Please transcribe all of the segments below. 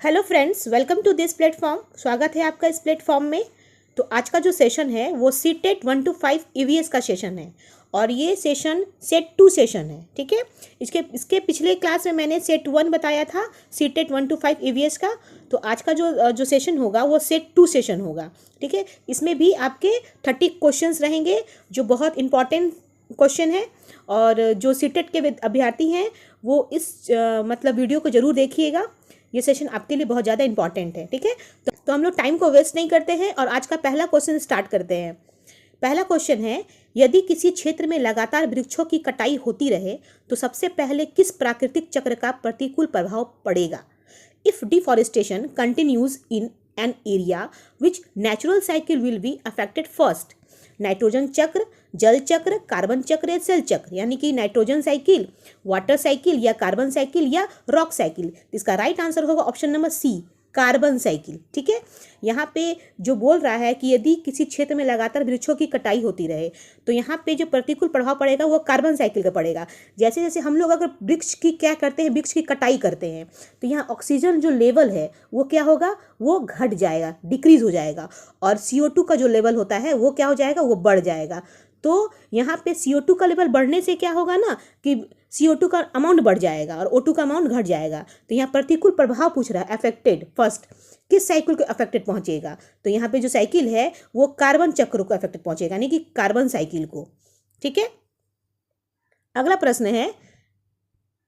Hello friends, welcome to this platform. स्वागत है आपका इस प्लेटफॉर्म में। तो आज का जो सेशन है वो सीटेट 1 to 5 ईवीएस का सेशन है और ये सेशन सेट 2 सेशन है। ठीक है, इसके पिछले क्लास में मैंने सेट 1 बताया था, सीटेट 1 to 5 ईवीएस का। तो आज का जो सेशन होगा वो सेट 2 सेशन होगा। ठीक है, इसमें भी आपके 30 क्वेश्चंस रहेंगे जो बहुत इंपॉर्टेंट क्वेश्चन है और जो सीटेट के अभ्यर्थी हैं वो इस मतलब वीडियो को ज़रूर देखिएगा। ये सेशन आपके लिए बहुत ज़्यादा इंपॉर्टेंट है। ठीक है, तो हम लोग टाइम को वेस्ट नहीं करते हैं और आज का पहला क्वेश्चन स्टार्ट करते हैं। पहला क्वेश्चन है, यदि किसी क्षेत्र में लगातार वृक्षों की कटाई होती रहे तो सबसे पहले किस प्राकृतिक चक्र का प्रतिकूल प्रभाव पड़ेगा? If deforestation continues in an area which natural cycle will be affected first? Nitrogen चक्र, जल चक्र, कार्बन चक्र या सेल चक्र, यानी कि नाइट्रोजन साइकिल, वाटर साइकिल या कार्बन साइकिल या रॉक साइकिल। इसका राइट आंसर होगा option number C, carbon cycle. ठीक है, यहाँ पे जो बोल रहा है कि यदि किसी क्षेत्र में लगातार वृक्षों की कटाई होती रहे तो यहाँ पे जो प्रतिकूल प्रभाव पड़ेगा वो कार्बन साइकिल का पड़ेगा। जैसे जैसे हम लोग अगर वृक्ष की क्या करते हैं, वृक्ष की कटाई करते हैं तो यहाँ ऑक्सीजन जो लेवल है वो क्या होगा, वो घट जाएगा, डिक्रीज हो जाएगा। और CO2 का जो लेवल होता है वो क्या हो जाएगा, वो बढ़ जाएगा। तो यहाँ पे CO2 का लेवल बढ़ने से क्या होगा ना कि CO2 का अमाउंट बढ़ जाएगा और O2 का अमाउंट घट जाएगा। तो यहाँ प्रतिकूल प्रभाव पूछ रहा है, अफेक्टेड फर्स्ट किस साइकिल को अफेक्टेड पहुंचेगा? तो यहाँ पे जो साइकिल है वो कार्बन चक्र को अफेक्टेड पहुंचेगा, यानी कि कार्बन साइकिल को। ठीक है, अगला प्रश्न है,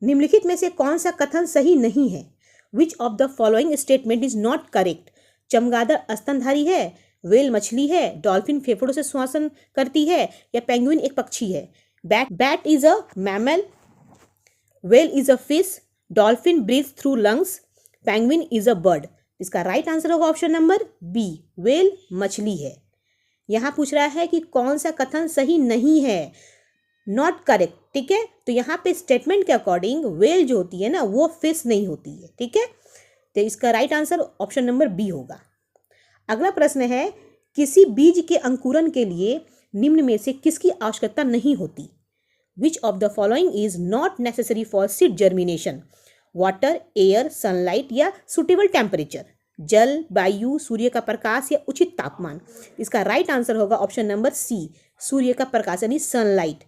निम्नलिखित में से कौन सा कथन सही नहीं है? Which of the following statement is not correct? चमगादड़ स्तनधारी है, व्हेल मछली है, डॉल्फिन फेफड़ों से श्वसन करती है या पेंगुइन एक पक्षी है? Bat is a mammal, whale is a fish, dolphin breathe through lungs, penguin is a bird. इसका राइट आंसर होगा ऑप्शन नंबर बी, व्हेल मछली है। यहाँ पूछ रहा है कि कौन सा कथन सही नहीं है, नॉट करेक्ट। ठीक है, तो यहाँ पे स्टेटमेंट के अकॉर्डिंग व्हेल जो होती है ना वो फिश नहीं होती है। ठीक है, तो इसका right answer option number B होगा। अगला प्रश्न है, किसी बीज के अंकुरण के लिए निम्न में से किसकी आवश्यकता नहीं होती? विच of the following is not necessary for seed germination? Water, air, sunlight या सुटेबल टेम्परेचर? जल, वायु, सूर्य का प्रकाश या उचित तापमान? इसका राइट आंसर होगा ऑप्शन नंबर सी, सूर्य का प्रकाश यानी सनलाइट।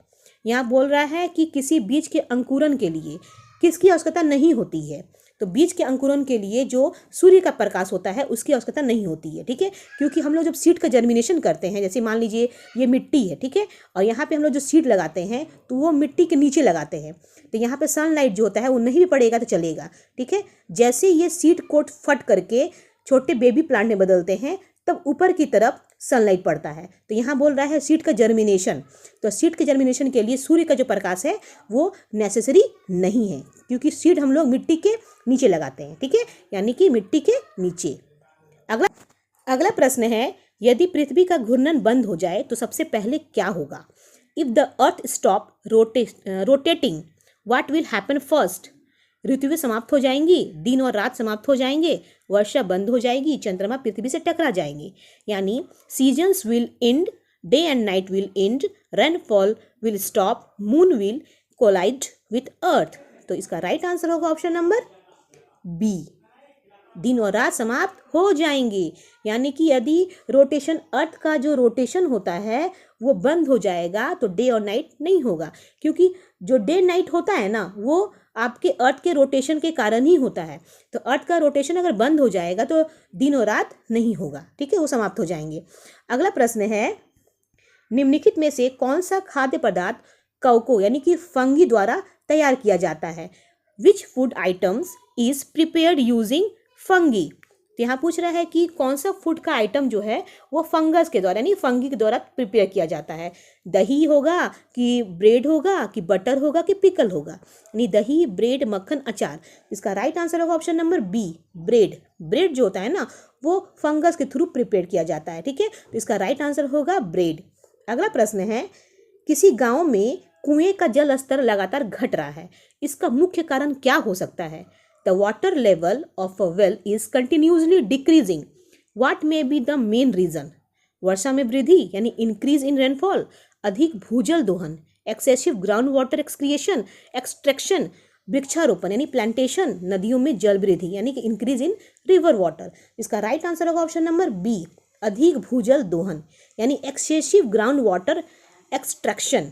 यहाँ बोल रहा है कि किसी बीज के अंकुरण के लिए किसकी आवश्यकता नहीं होती है? तो बीज के अंकुरण के लिए जो सूर्य का प्रकाश होता है उसकी आवश्यकता नहीं होती है। ठीक है, क्योंकि हम लोग जब सीड का जर्मिनेशन करते हैं, जैसे मान लीजिए ये मिट्टी है, ठीक है, और यहाँ पे हम लोग जो सीड लगाते हैं तो वो मिट्टी के नीचे लगाते हैं, तो यहाँ पे सनलाइट जो होता है वो नहीं भी पड़ेगा तो चलेगा। ठीक है, जैसे ये सीड कोट फट करके छोटे बेबी प्लांट में बदलते हैं तब ऊपर की तरफ सनलाइट पड़ता है। तो यहाँ बोल रहा है सीड का जर्मिनेशन, तो सीड के जर्मिनेशन के लिए सूर्य का जो प्रकाश है वो नेसेसरी नहीं है, क्योंकि सीड हम लोग मिट्टी के नीचे लगाते हैं। ठीक है, यानी कि मिट्टी के नीचे। अगला प्रश्न है, यदि पृथ्वी का घूर्णन बंद हो जाए तो सबसे पहले क्या होगा? If the earth stop rotating what will happen first? ऋतुएं समाप्त हो जाएंगी, दिन और रात समाप्त हो जाएंगे, वर्षा बंद हो जाएगी, चंद्रमा पृथ्वी से टकरा जाएंगे। यानी seasons will end, day and night will end, rainfall will stop, moon will collide with earth. तो इसका राइट आंसर होगा ऑप्शन नंबर बी, दिन और रात समाप्त हो जाएंगे। यानी कि यदि रोटेशन, अर्थ का जो रोटेशन होता है वो बंद हो जाएगा तो डे और नाइट नहीं होगा, क्योंकि जो डे नाइट होता है ना वो आपके अर्थ के रोटेशन के कारण ही होता है। तो अर्थ का रोटेशन अगर बंद हो जाएगा तो दिन और रात नहीं होगा। ठीक है, वो समाप्त हो जाएंगे। अगला प्रश्न है, निम्नलिखित में से कौन सा खाद्य पदार्थ कवकों यानी कि फंगी द्वारा तैयार किया जाता है? Which food items is prepared using fungi? तो यहाँ पूछ रहा है कि कौन सा फूड का आइटम जो है वो फंगस के द्वारा यानी फंगी के द्वारा प्रिपेयर किया जाता है। दही होगा कि ब्रेड होगा कि बटर होगा कि पिकल होगा? यानी दही, ब्रेड, मक्खन, अचार। इसका राइट आंसर होगा option number B, bread. Bread जो होता है ना वो फंगस के थ्रू प्रिपेयर किया जाता है। ठीक है, तो इसका राइट आंसर होगा ब्रेड। अगला प्रश्न है, किसी गाँव में कुएं का जल स्तर लगातार घट रहा है, इसका मुख्य कारण क्या हो सकता है? The water level of a well is continuously decreasing. What may be the main reason? वर्षा में वृद्धि यानी इंक्रीज इन रेनफॉल, अधिक भूजल दोहन, excessive ground water excretion, extraction वृक्षारोपण यानी प्लांटेशन, नदियों में जल वृद्धि यानी कि इंक्रीज इन रिवर वाटर। इसका राइट आंसर होगा ऑप्शन नंबर बी, अधिक भूजल दोहन यानी एक्सेसिव ग्राउंड वाटर एक्सट्रैक्शन,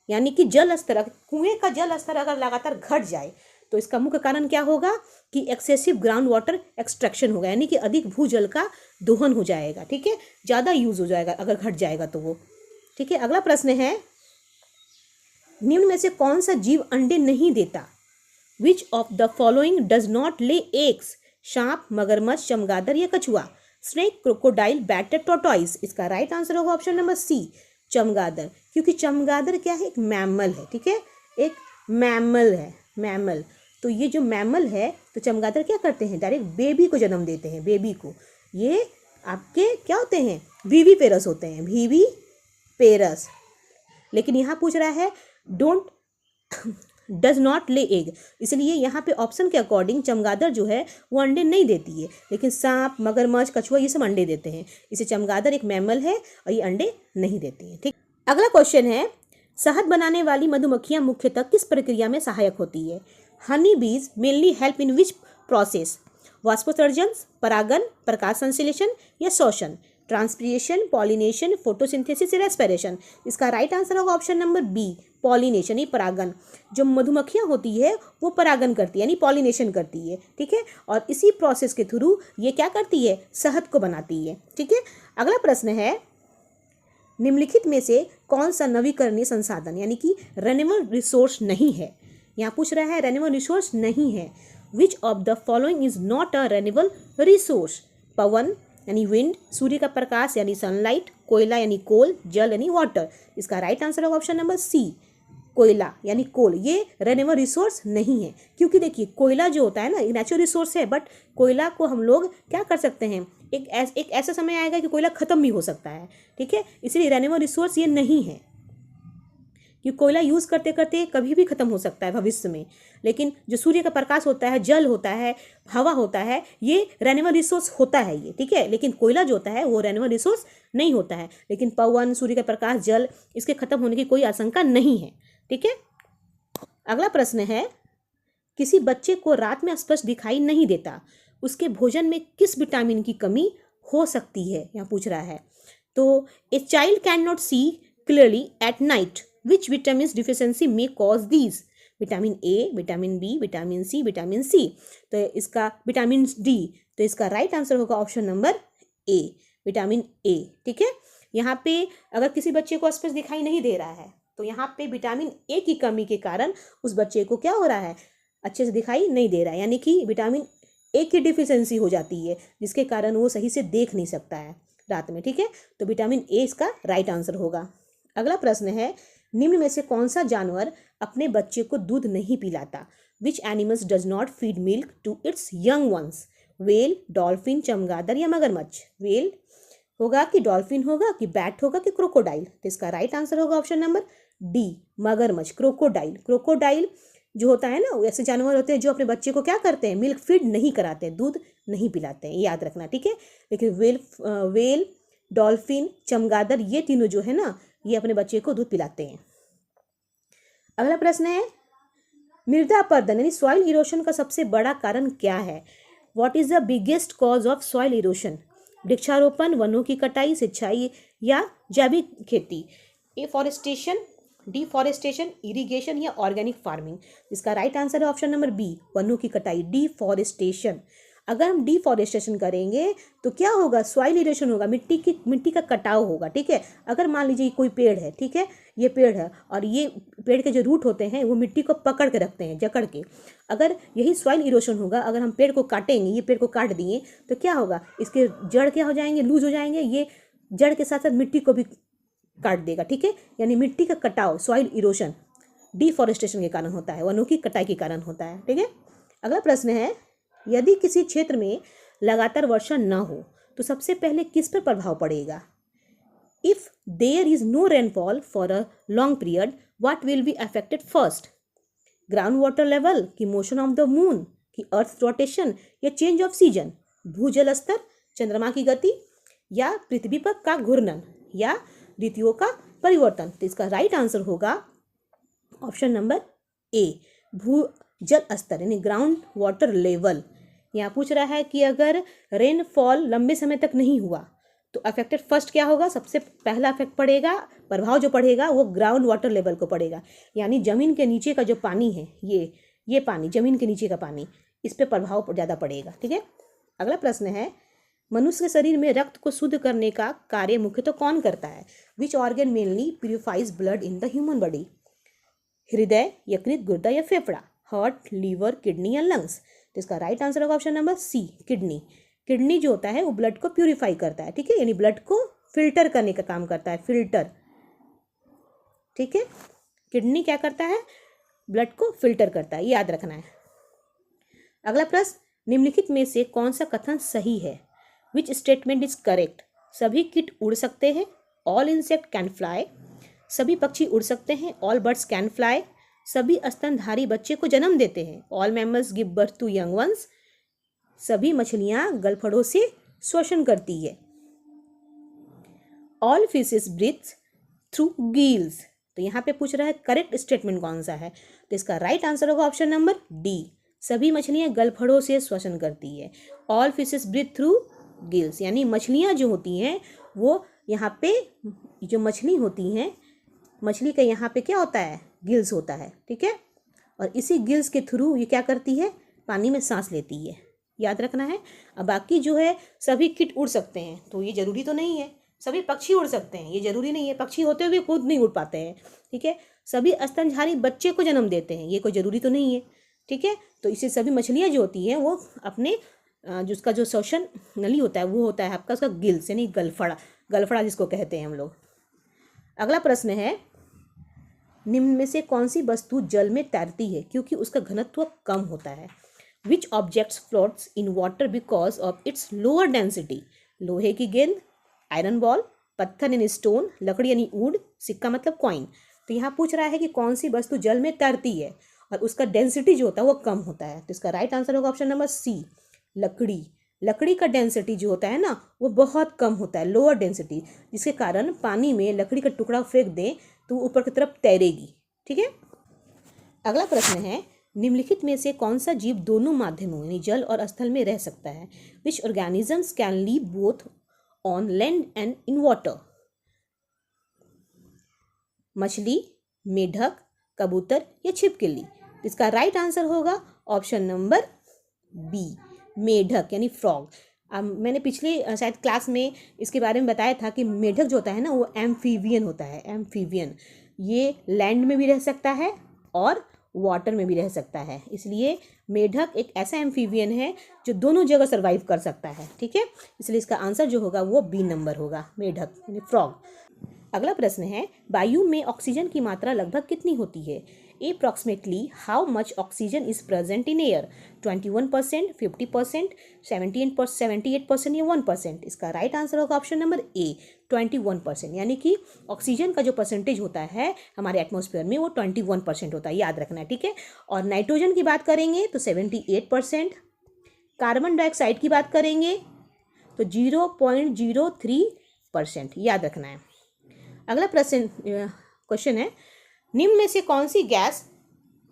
यानी कि जल स्तर, कुएं का जल स्तर अगर लगातार घट जाए तो इसका मुख्य कारण क्या होगा कि एक्सेसिव ग्राउंड वाटर एक्सट्रैक्शन होगा, यानी कि अधिक भूजल का दोहन हो जाएगा। ठीक है, ज़्यादा यूज हो जाएगा अगर घट जाएगा तो वो। ठीक है, अगला प्रश्न है, निम्न में से कौन सा जीव अंडे नहीं देता? विच of the following does not lay eggs? सांप, मगरमच्छ, चमगादड़ या कछुआ? Snake, crocodile, bat, tortoise. इसका राइट आंसर होगा ऑप्शन नंबर सी, चमगादड़, क्योंकि चमगादड़ क्या है, एक मैमल है। ठीक है, एक मैमल है, मैमल। तो ये जो मैमल है, तो चमगादड़ क्या करते हैं, डायरेक्ट बेबी को जन्म देते हैं, बेबी को। ये आपके क्या होते हैं, वीवी पेरस होते हैं, वीवी पेरस। लेकिन यहाँ पूछ रहा है डोंट डज नॉट ले एग, इसलिए यहाँ पे ऑप्शन के अकॉर्डिंग चमगादड़ जो है वो अंडे नहीं देती है, लेकिन सांप, मगरमच्छ, कछुआ ये सब अंडे देते हैं। इसे चमगादड़ एक मैमल है और ये अंडे नहीं देती है। ठीक, अगला क्वेश्चन है, शहद बनाने वाली मधुमक्खियाँ मुख्यतः किस प्रक्रिया में सहायक होती है? हनी बीज mainly help in which process? वाष्पोत्सर्जन, परागन, प्रकाश संश्लेषण या शोषण? Transpiration, pollination, photosynthesis, respiration? इसका राइट आंसर होगा ऑप्शन नंबर बी, पॉलिनेशन ही परागन। जो मधुमक्खियाँ होती है वो परागन करती है यानी पॉलिनेशन करती है। ठीक है, और इसी प्रोसेस के थ्रू ये क्या करती है, शहद को बनाती है। ठीक है, अगला प्रश्न है, निम्नलिखित में से कौन सा नवीकरणीय संसाधन यानी कि रेन्यूएबल रिसोर्स नहीं है? यहाँ पूछ रहा है रेन्यूएबल रिसोर्स नहीं है। Which of the following is not a renewable resource? पवन यानी विंड, सूर्य का प्रकाश यानी सनलाइट, कोयला यानी कोल, जल यानी वाटर। इसका राइट आंसर होगा ऑप्शन नंबर सी, कोयला यानी कोल। ये रेन्यूएबल रिसोर्स नहीं है, क्योंकि देखिए कोयला जो होता है ना, ये नेचुरल रिसोर्स है, बट कोयला को हम लोग क्या कर सकते हैं, एक ऐसा समय आएगा कि कोयला खत्म भी हो सकता है। ठीक है, इसलिए रेन्यूएबल रिसोर्स ये नहीं है, कि कोयला यूज़ करते करते कभी भी खत्म हो सकता है भविष्य में। लेकिन जो सूर्य का प्रकाश होता है, जल होता है, हवा होता है, ये रेन्यूएबल रिसोर्स होता है ये। ठीक है, लेकिन कोयला जो होता है वो रेन्यूएबल रिसोर्स नहीं होता है। लेकिन पवन, सूर्य का प्रकाश, जल, इसके खत्म होने की कोई आशंका नहीं है। ठीक है, अगला प्रश्न है, किसी बच्चे को रात में स्पष्ट दिखाई नहीं देता, उसके भोजन में किस विटामिन की कमी हो सकती है? यहाँ पूछ रहा है। तो a child can not see clearly at night, which vitamin deficiency may cause these? Vitamin A, vitamin B, vitamin C, vitamin C. तो इसका विटामिन डी, तो इसका राइट आंसर होगा option number A, vitamin A. ठीक है, यहाँ पे अगर किसी बच्चे को स्पष्ट दिखाई नहीं दे रहा है तो यहाँ पे विटामिन ए की कमी के कारण उस बच्चे को क्या हो रहा है, अच्छे से दिखाई नहीं दे रहा है, यानी कि विटामिन ए की डिफिशियंसी हो जाती है, जिसके कारण वो सही से देख नहीं सकता है रात में। ठीक है, तो विटामिन ए इसका राइट आंसर होगा। अगला प्रश्न है, निम्न में से कौन सा जानवर अपने बच्चे को दूध नहीं पिलाता? Which animals does not feed milk to its young ones? Well, dolphin, चमगादड़ या मगरमच्छ? वेल होगा कि डॉल्फिन होगा कि बैट होगा कि क्रोकोडाइल? तो इसका राइट आंसर होगा ऑप्शन नंबर डी, मगरमच्छ, क्रोकोडाइल। क्रोकोडाइल जो होता है ना, ऐसे जानवर होते हैं जो अपने बच्चे को क्या करते हैं, मिल्क फीड नहीं कराते हैं, दूध नहीं पिलाते हैं, याद रखना। ठीक है, लेकिन वेल, डॉल्फिन, चमगादड़ ये तीनों जो है ना, ये अपने बच्चे को दूध पिलाते हैं। अगला प्रश्न है, मृदा अपरदन यानी सॉइल इरोशन का सबसे बड़ा कारण क्या है? What is the biggest cause of soil erosion? वृक्षारोपण, वनों की कटाई, सिंचाई या जैविक खेती? एफॉरेस्टेशन, डिफॉरेस्टेशन, इरिगेशन या ऑर्गेनिक फार्मिंग? इसका राइट आंसर है ऑप्शन नंबर बी, वनों की कटाई, डिफॉरेस्टेशन। अगर हम डिफॉरेस्टेशन करेंगे तो क्या होगा, सॉइल इरोशन होगा, मिट्टी का कटाव होगा। ठीक है, अगर मान लीजिए कोई पेड़ है, ठीक है, ये पेड़ है और ये पेड़ के जो रूट होते हैं वो मिट्टी को पकड़ के रखते हैं, जकड़ के। अगर यही सॉइल इरोशन होगा, अगर हम पेड़ को काटेंगे, ये पेड़ को काट दिए तो क्या होगा, इसके जड़ क्या हो जाएंगे, लूज हो जाएंगे, ये जड़ के साथ साथ मिट्टी को भी काट देगा। ठीक है, यानी मिट्टी का कटाव, सॉइल इरोशन डिफॉरेस्टेशन के कारण होता है, वनों की कटाई के कारण होता है। ठीक है, अगला प्रश्न है, यदि किसी क्षेत्र में लगातार वर्षा न हो तो सबसे पहले किस पर प्रभाव पड़ेगा? If there is no rainfall for a long period, what will be affected first? Ground water level, की मोशन ऑफ द मून, की अर्थ रोटेशन या चेंज ऑफ सीजन? भूजल स्तर, चंद्रमा की गति या पृथ्वी पर का घूर्णन या ऋतुओं का परिवर्तन? तो इसका राइट आंसर होगा ऑप्शन नंबर ए, जल स्तर यानी ग्राउंड वाटर लेवल। यहाँ पूछ रहा है कि अगर रेनफॉल लंबे समय तक नहीं हुआ तो अफेक्टेड फर्स्ट क्या होगा, सबसे पहला इफेक्ट पड़ेगा, प्रभाव जो पड़ेगा वो ग्राउंड वाटर लेवल को पड़ेगा, यानी जमीन के नीचे का जो पानी है, ये पानी, जमीन के नीचे का पानी, इस पे प्रभाव ज़्यादा पड़ेगा। ठीक है। अगला प्रश्न है, मनुष्य के शरीर में रक्त को शुद्ध करने का कार्य मुख्यतः कौन करता है? Which organ mainly purifies blood in the human body? हृदय, यकृत, गुर्दा या फेफड़ा? हार्ट, लीवर, किडनी या लंग्स? तो इसका राइट आंसर होगा option number C, kidney. Kidney जो होता है वो ब्लड को प्यूरिफाई करता है। ठीक है, यानी ब्लड को फिल्टर करने का काम करता है, फिल्टर। ठीक है, किडनी क्या करता है, ब्लड को फिल्टर करता है, याद रखना है। अगला प्रश्न, निम्नलिखित में से कौन सा कथन सही है? Which statement is correct? सभी कीट उड़ सकते हैं, ऑल इंसेक्ट कैन फ्लाई। सभी पक्षी उड़ सकते हैं, ऑल बर्ड्स कैन फ्लाई। सभी स्तनधारी बच्चे को जन्म देते हैं, all mammals give birth to young ones. सभी मछलियां गलफड़ों से श्वसन करती है, all fishes breathe through gills. तो यहाँ पे पूछ रहा है करेक्ट स्टेटमेंट कौन सा है? तो इसका राइट आंसर होगा ऑप्शन नंबर डी, सभी मछलियां गलफड़ों से श्वसन करती है। All fishes breathe through gills, यानी मछलियां जो होती हैं वो यहाँ पे, जो मछली होती हैं, मछली का यहाँ पे क्या होता है, गिल्स होता है। ठीक है, और इसी गिल्स के थ्रू ये क्या करती है, पानी में सांस लेती है, याद रखना है। अब बाकी जो है सभी कीट उड़ सकते हैं, तो ये जरूरी तो नहीं है। सभी पक्षी उड़ सकते हैं, ये जरूरी नहीं है, पक्षी होते हुए खुद नहीं उड़ पाते हैं। ठीक है, सभी स्तनधारी बच्चे को जन्म देते हैं, ये कोई जरूरी तो नहीं है। ठीक है, तो इसे सभी मछलियाँ जो होती हैं वो अपने जिसका जो श्वसन नली होता है वो होता है आपका उसका गिल्स, यानी गलफड़ा, गलफड़ा जिसको कहते हैं हम लोग। अगला प्रश्न है, निम्न में से कौन सी वस्तु जल में तैरती है क्योंकि उसका घनत्व कम होता है? Which objects floats in water because of its lower density? लोहे की गेंद, आयरन बॉल, पत्थर यानी स्टोन, लकड़ी यानी वुड, सिक्का मतलब कॉइन। तो यहाँ पूछ रहा है कि कौन सी वस्तु जल में तैरती है और उसका डेंसिटी जो होता है वो कम होता है। तो इसका राइट आंसर होगा ऑप्शन नंबर सी, लकड़ी। लकड़ी का डेंसिटी जो होता है ना वो बहुत कम होता है, लोअर डेंसिटी, जिसके कारण पानी में लकड़ी का टुकड़ा फेंक दें तो ऊपर की तरफ तैरेगी। ठीक है। अगला प्रश्न है, निम्नलिखित में से कौन सा जीव दोनों माध्यमों यानी जल और स्थल में रह सकता है? Which organisms can live both on land and in water? मछली, मेढक, कबूतर या छिपकली? इसका राइट आंसर होगा ऑप्शन नंबर बी, मेढक यानी फ्रॉग। मैंने पिछले शायद क्लास में इसके बारे में बताया था कि मेढक जो होता है ना वो एम्फीबियन होता है, एम्फीबियन। ये लैंड में भी रह सकता है और वाटर में भी रह सकता है, इसलिए मेढक एक ऐसा एम्फीबियन है जो दोनों जगह सर्वाइव कर सकता है। ठीक है, इसलिए इसका आंसर जो होगा वो बी नंबर होगा, मेढक यानी फ्रॉग। अगला प्रश्न है, वायु में ऑक्सीजन की मात्रा लगभग कितनी होती है? Approximately how much oxygen is present in air? 21%, 50%, 78% या 1%? इसका राइट आंसर होगा ऑप्शन नंबर ए, 21%, यानी कि ऑक्सीजन का जो परसेंटेज होता है हमारे एटमॉस्फेयर में वो 21% होता है, याद रखना है। ठीक है, और नाइट्रोजन की बात करेंगे तो 78%, कार्बन डाइऑक्साइड की बात करेंगे तो 0.03%, याद रखना है। अगला प्रश्न क्वेश्चन है, निम्न में से कौन सी गैस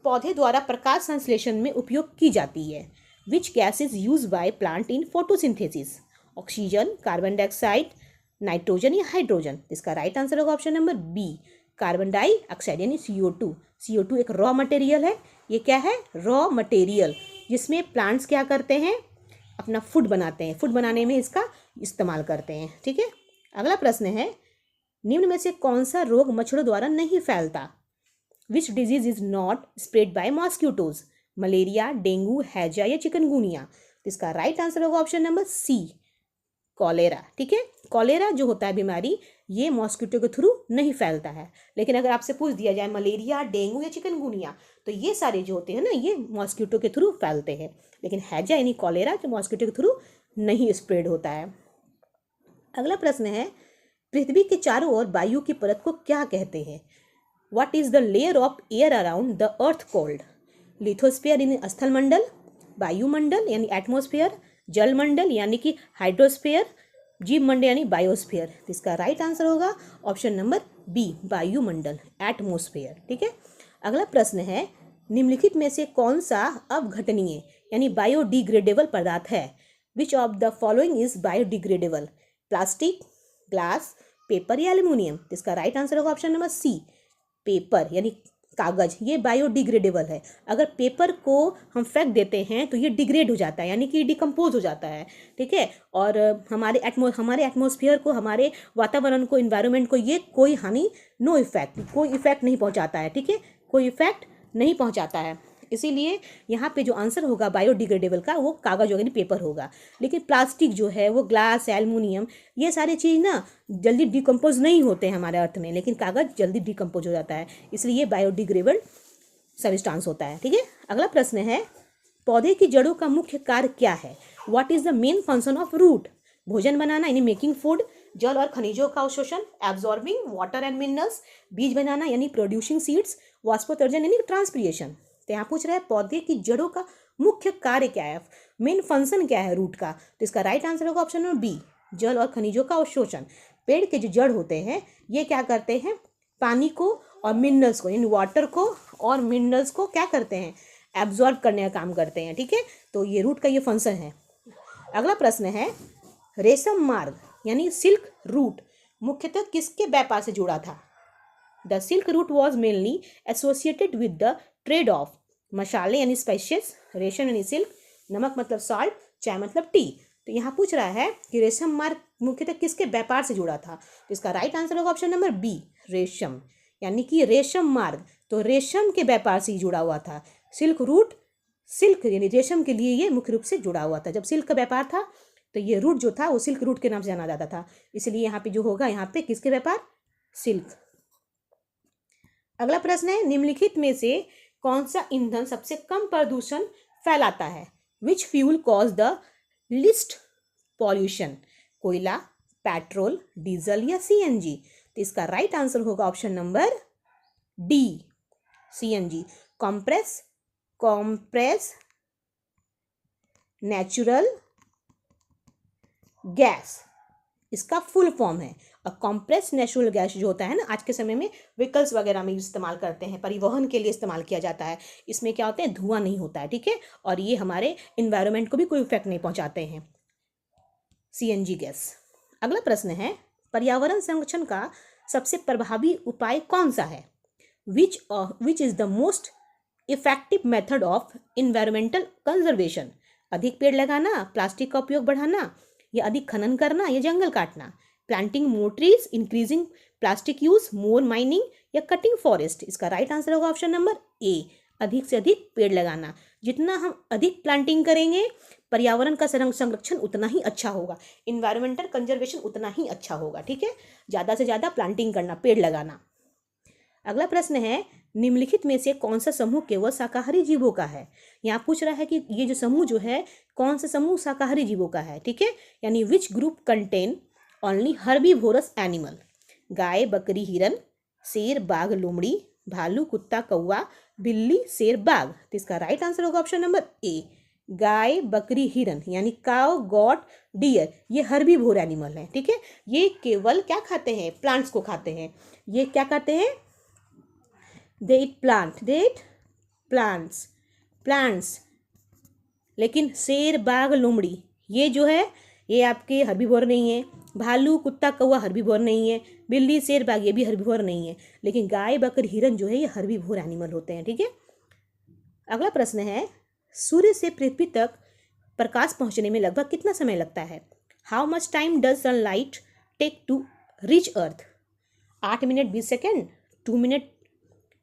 पौधे द्वारा प्रकाश संश्लेषण में उपयोग की जाती है? Which gas is use by plant in photosynthesis? Oxygen, carbon dioxide, nitrogen या हाइड्रोजन? इसका राइट आंसर होगा option number B, carbon dioxide यानी CO2। CO2 एक रॉ मटेरियल है, ये क्या है, रॉ मटेरियल, जिसमें प्लांट्स क्या करते हैं, अपना फूड बनाते हैं, फूड बनाने में इसका इस्तेमाल करते हैं। ठीक है। अगला प्रश्न है, निम्न में से कौन सा रोग मच्छरों द्वारा नहीं फैलता? Which disease is not spread by mosquitoes? Malaria, dengue, हैजा या चिकनगुनिया? तो इसका राइट आंसर होगा ऑप्शन नंबर सी, कॉलेरा। ठीक है, कॉलेरा जो होता है बीमारी ये मॉस्क्यूटो के थ्रू नहीं फैलता है, लेकिन अगर आपसे पूछ दिया जाए मलेरिया, डेंगू या चिकनगुनिया तो ये सारे जो होते हैं ना ये मॉस्क्यूटो के थ्रू फैलते हैं, लेकिन हैजा यानी कॉलेरा जो मॉस्क्यूटो के थ्रू नहीं स्प्रेड होता है। अगला प्रश्न है, पृथ्वी के चारों ओर वायु की परत को क्या कहते हैं? What is the layer of air around the earth called? Lithosphere यानी स्थलमंडल, वायुमंडल यानी एटमॉस्फेयर, जलमंडल यानी कि हाइड्रोस्फीयर, जीवमंडल यानी बायोस्फीयर? इसका राइट आंसर होगा ऑप्शन नंबर बी, वायुमंडल, एटमॉस्फेयर। ठीक है। अगला प्रश्न है, निम्नलिखित में से कौन सा अपघटनीय यानी बायोडिग्रेडेबल पदार्थ है? Which of the following is biodegradable? Plastic, glass, paper या एल्यूमिनियम? इसका राइट आंसर होगा ऑप्शन नंबर सी, पेपर यानी कागज। ये बायोडिग्रेडेबल है। अगर पेपर को हम फेंक देते हैं तो ये डिग्रेड हो जाता है यानी कि डिकम्पोज हो जाता है, ठीक है। और हमारे एटमॉस्फेयर को, हमारे वातावरण को, इन्वायरमेंट को ये कोई हानि, नो इफेक्ट, कोई इफेक्ट नहीं पहुंचाता है, ठीक है, कोई इफेक्ट नहीं पहुंचाता है। इसीलिए यहाँ पे जो आंसर होगा बायोडिग्रेडेबल का वो कागज होगा यानी पेपर होगा। लेकिन प्लास्टिक जो है वो ग्लास, एल्युमिनियम, ये सारी चीज़ ना जल्दी डिकम्पोज नहीं होते हैं हमारे अर्थ में, लेकिन कागज जल्दी डिकम्पोज हो जाता है, इसलिए ये बायोडिग्रेडेबल सब्सटेंस होता है, ठीक है। अगला प्रश्न है, पौधे की जड़ों का मुख्य कार्य क्या है? What is the main function of root? भोजन बनाना यानी मेकिंग फूड, जल और खनिजों का अवशोषण, एब्जॉर्बिंग वाटर एंड मिनरल्स, बीज बनाना यानी प्रोड्यूसिंग सीड्स, वाष्पोत्सर्जन यानी ट्रांसपिरेशन। तो यहाँ पूछ रहा है पौधे की जड़ों का मुख्य कार्य क्या है, मेन फंक्शन क्या है रूट का? तो इसका राइट आंसर होगा ऑप्शन नंबर बी, जल और खनिजों का अवशोषण। पेड़ के जो जड़ होते हैं ये क्या करते हैं, पानी को और मिनरल्स को यानी वाटर को और मिनरल्स को क्या करते हैं, एब्जॉर्ब करने का काम करते हैं, ठीक है। तो ये रूट का ये फंक्शन है। अगला प्रश्न है, रेशम मार्ग यानी सिल्क रूट मुख्यतः किसके व्यापार से जुड़ा था? The silk route was mainly associated with the trade off मसाले यानी स्पाइसेस, रेशम यानी सिल्क, नमक मतलब सॉल्ट, चाय मतलब टी। तो यहाँ पूछ रहा है कि रेशम मार्ग मुख्यतः किसके व्यापार से जुड़ा था? तो इसका राइट आंसर होगा ऑप्शन नंबर बी, रेशम यानी कि रेशम मार्ग तो रेशम के व्यापार से ही जुड़ा हुआ था। सिल्क रूट, सिल्क यानी रेशम के लिए ये मुख्य रूप से जुड़ा हुआ था। जब सिल्क का व्यापार था तो ये रूट जो था वो सिल्क रूट के नाम से जाना जाता था, इसलिए यहाँ पे जो होगा यहाँ पे किसके व्यापार, सिल्क। अगला प्रश्न है, निम्नलिखित में से कौन सा ईंधन सबसे कम प्रदूषण फैलाता है? Which fuel cause the least pollution? कोयला, पेट्रोल, डीजल या सीएनजी? तो इसका राइट आंसर होगा option number D, CNG, compress natural gas इसका फुल फॉर्म है। और कॉम्प्रेस नेचुरल गैस जो होता है ना, आज के समय में व्हीकल्स वगैरह में इस्तेमाल करते हैं, परिवहन के लिए इस्तेमाल किया जाता है। इसमें क्या होता है, धुआं नहीं होता है, ठीक है, और ये हमारे इन्वायरमेंट को भी कोई इफेक्ट नहीं पहुंचाते हैं, सीएनजी गैस। अगला प्रश्न है, पर्यावरण संरक्षण का सबसे प्रभावी उपाय कौन सा है? Which is the most effective method of environmental conservation? अधिक पेड़ लगाना, प्लास्टिक का उपयोग बढ़ाना, या अधिक खनन करना, या जंगल काटना? Planting more trees, increasing plastic use, more mining, या कटिंग फॉरेस्ट? इसका राइट आंसर होगा ऑप्शन नंबर ए, अधिक से अधिक पेड़ लगाना। जितना हम अधिक प्लांटिंग करेंगे पर्यावरण का संरक्षण उतना ही अच्छा होगा, इन्वायरमेंटल कंजर्वेशन उतना ही अच्छा होगा, ठीक है। ज़्यादा से ज़्यादा प्लांटिंग करना, पेड़ लगाना। अगला प्रश्न है, निम्नलिखित में से कौन सा समूह केवल शाकाहारी जीवों का है? यहाँ पूछ रहा है कि ये जो समूह जो है कौन सा समूह शाकाहारी जीवों का है, ठीक है, यानी which group contain only herbivorous animal? गाय, बकरी, हिरन, शेर, बाघ, लोमड़ी, भालू, कुत्ता, कौवा, बिल्ली, शेर, बाघ? तो इसका राइट आंसर होगा ऑप्शन नंबर ए, गाय, बकरी, हिरन यानी काव, गॉट, डियर, ये हर्बीवोर एनिमल है, ठीक है। ये केवल क्या खाते हैं, प्लांट्स को खाते हैं। ये क्या खाते हैं, दे इट प्लांट्स। लेकिन शेर, बाघ, लोमड़ी ये जो है ये आपके हर्बीवोर नहीं है। भालू, कुत्ता, कौवा हर्बीवोर नहीं है। बिल्ली, शेर, बाघ ये भी हर्बीवोर नहीं है। लेकिन गाय, बकरी, हिरन जो है ये हर्बीवोर एनिमल होते हैं, ठीक है। अगला प्रश्न है, सूर्य से पृथ्वी तक प्रकाश पहुंचने में लगभग कितना समय लगता है? How much time does sunlight take to reach earth? 8 minute 20 second, 2 minute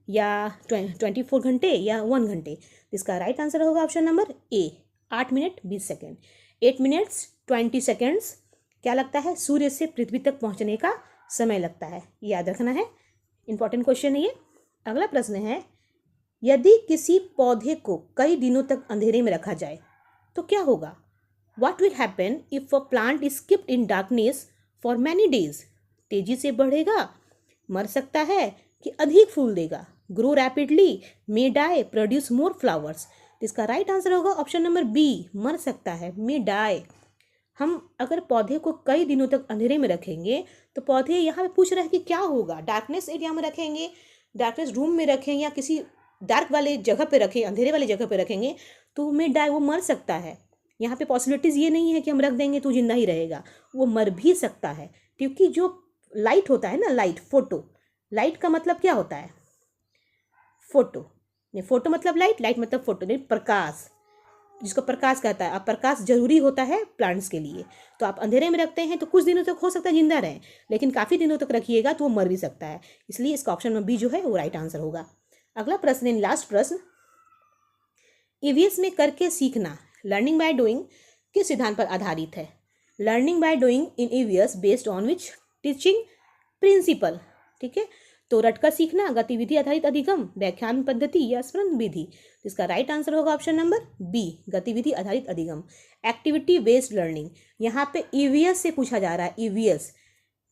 या 24 घंटे या 1 घंटे? इसका राइट आंसर होगा option number A, 8 minute 20 second. 8 minutes 20 seconds क्या लगता है, सूर्य से पृथ्वी तक पहुंचने का समय लगता है, याद रखना है, इंपॉर्टेंट क्वेश्चन है ये। अगला प्रश्न है, यदि किसी पौधे को कई दिनों तक अंधेरे में रखा जाए तो क्या होगा? What will happen if a plant is keeped in darkness for many days? तेजी से बढ़ेगा, मर सकता है, कि अधिक फूल देगा? Grow rapidly, may die, produce more flowers? इसका राइट आंसर होगा ऑप्शन नंबर बी, मर सकता है, मे डाई। हम अगर पौधे को कई दिनों तक अंधेरे में रखेंगे तो पौधे यहाँ पे पूछ रहे हैं कि क्या होगा, डार्कनेस एरिया में रखेंगे, डार्कनेस रूम में रखें, या किसी डार्क वाले जगह पे रखें, अंधेरे वाले जगह पे रखेंगे तो वो मर सकता है। यहाँ पे पॉसिबिलिटीज़ ये नहीं है कि हम रख देंगे तो जिंदा ही रहेगा, वो मर भी सकता है। क्योंकि जो लाइट होता है ना, लाइट, फोटो, लाइट का मतलब क्या होता है? फोटो, नहीं, फोटो मतलब लाइट, लाइट मतलब फोटो, नहीं प्रकाश, जिसको प्रकाश कहता है। अब प्रकाश जरूरी होता है प्लांट्स के लिए, तो आप अंधेरे में रखते हैं तो कुछ दिनों तक हो सकता है जिंदा रहें, लेकिन काफ़ी दिनों तक रखिएगा तो वो मर भी सकता है। इसलिए इसका ऑप्शन नंबर बी जो है वो राइट आंसर होगा। अगला प्रश्न, लास्ट प्रश्न, ईवीएस में करके सीखना, लर्निंग बाय डूइंग, किस सिद्धांत पर आधारित है? Learning by doing in EVS based on which teaching principle. ठीक है, तो रटकर सीखना, गतिविधि आधारित अधिगम, व्याख्यान पद्धति या स्मरण विधि। इसका राइट आंसर होगा ऑप्शन नंबर बी, गतिविधि आधारित अधिगम, एक्टिविटी बेस्ड लर्निंग। यहाँ पे ईवीएस से पूछा जा रहा है,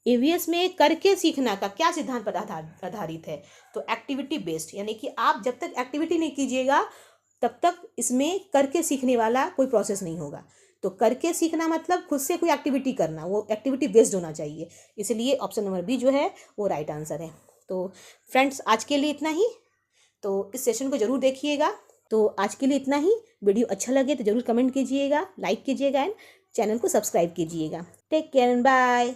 ईवीएस में करके सीखना का क्या सिद्धांत पर आधारित है? तो एक्टिविटी बेस्ड, यानी कि आप जब तक एक्टिविटी नहीं कीजिएगा तब तक इसमें करके सीखने वाला कोई प्रोसेस नहीं होगा। तो करके सीखना मतलब खुद से कोई एक्टिविटी करना, वो एक्टिविटी बेस्ड होना चाहिए। इसलिए ऑप्शन नंबर बी जो है वो राइट आंसर है। तो फ्रेंड्स, आज के लिए इतना ही, तो इस सेशन को जरूर देखिएगा। तो आज के लिए इतना ही। वीडियो अच्छा लगे तो जरूर कमेंट कीजिएगा, लाइक कीजिएगा एंड चैनल को सब्सक्राइब कीजिएगा। Take care and bye.